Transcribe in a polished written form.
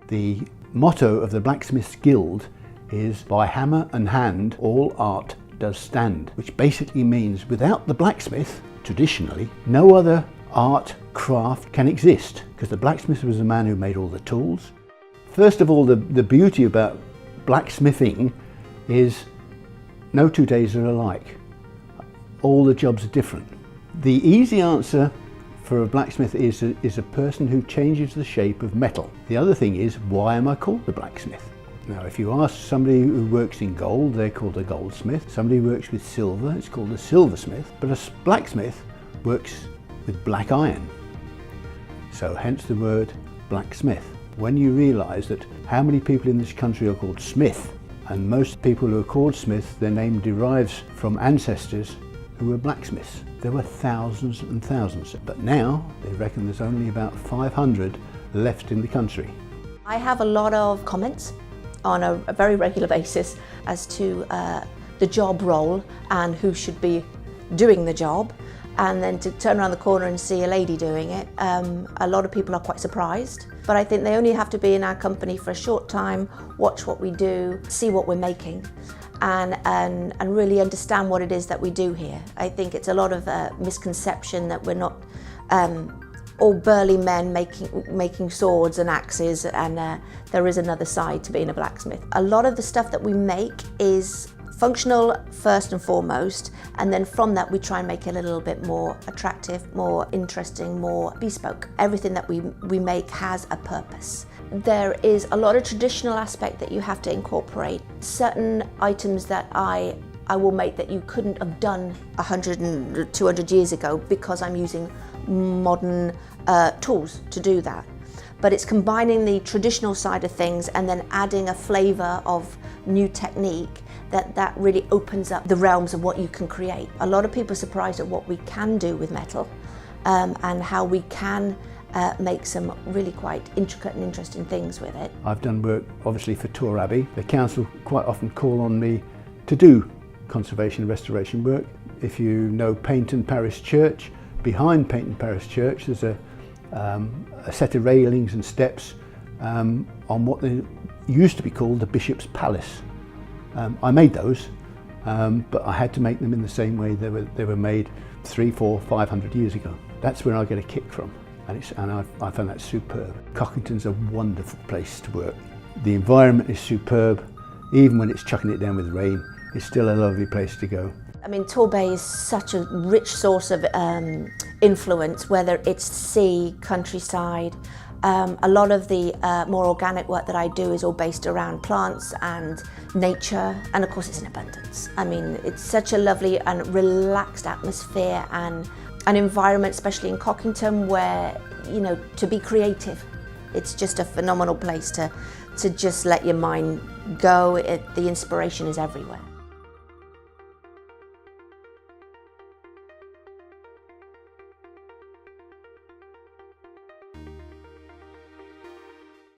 The motto of the Blacksmiths Guild is, "By hammer and hand all art does stand," which basically means without the blacksmith, traditionally, no other art, craft can exist, because the blacksmith was the man who made all the tools. First of all, the beauty about blacksmithing is no 2 days are alike. All the jobs are different. The easy answer for a blacksmith is a person who changes the shape of metal. The other thing is, why am I called a blacksmith? Now, if you ask somebody who works in gold, they're called a goldsmith. Somebody who works with silver, it's called a silversmith. But a blacksmith works with black iron. So hence the word blacksmith. When you realise that how many people in this country are called Smith, and most people who are called Smith, their name derives from ancestors who were blacksmiths. There were thousands and thousands, but now they reckon there's only about 500 left in the country. I have a lot of comments on a very regular basis as to the job role and who should be doing the job, and then to turn around the corner and see a lady doing it, a lot of people are quite surprised. But I think they only have to be in our company for a short time, watch what we do, see what we're making, and really understand what it is that we do here. I think it's a lot of misconception that we're not all burly men making swords and axes, and there is another side to being a blacksmith. A lot of the stuff that we make is functional first and foremost, and then from that we try and make it a little bit more attractive, more interesting, more bespoke. Everything that we make has a purpose. There is a lot of traditional aspect that you have to incorporate. Certain items that I will make that you couldn't have done 100 and 200 years ago, because I'm using modern tools to do that. But it's combining the traditional side of things and then adding a flavour of new technique that really opens up the realms of what you can create. A lot of people are surprised at what we can do with metal, and how we can make some really quite intricate and interesting things with it. I've done work obviously for Torquay Abbey. The council quite often call on me to do conservation and restoration work. If you know Painton Parish Church, behind Painton Parish Church there's a set of railings and steps on what they used to be called the Bishop's Palace. I made those, but I had to make them in the same way they were made 300, 400, 500 years ago. That's where I get a kick from, and I found that superb. Cockington's a wonderful place to work. The environment is superb. Even when it's chucking it down with rain, it's still a lovely place to go. I mean, Torquay is such a rich source of influence, whether it's sea, countryside. A lot of the more organic work that I do is all based around plants and nature, and of course it's in abundance. I mean, it's such a lovely and relaxed atmosphere and an environment, especially in Cockington, where, you know, to be creative. It's just a phenomenal place to just let your mind go. The inspiration is everywhere.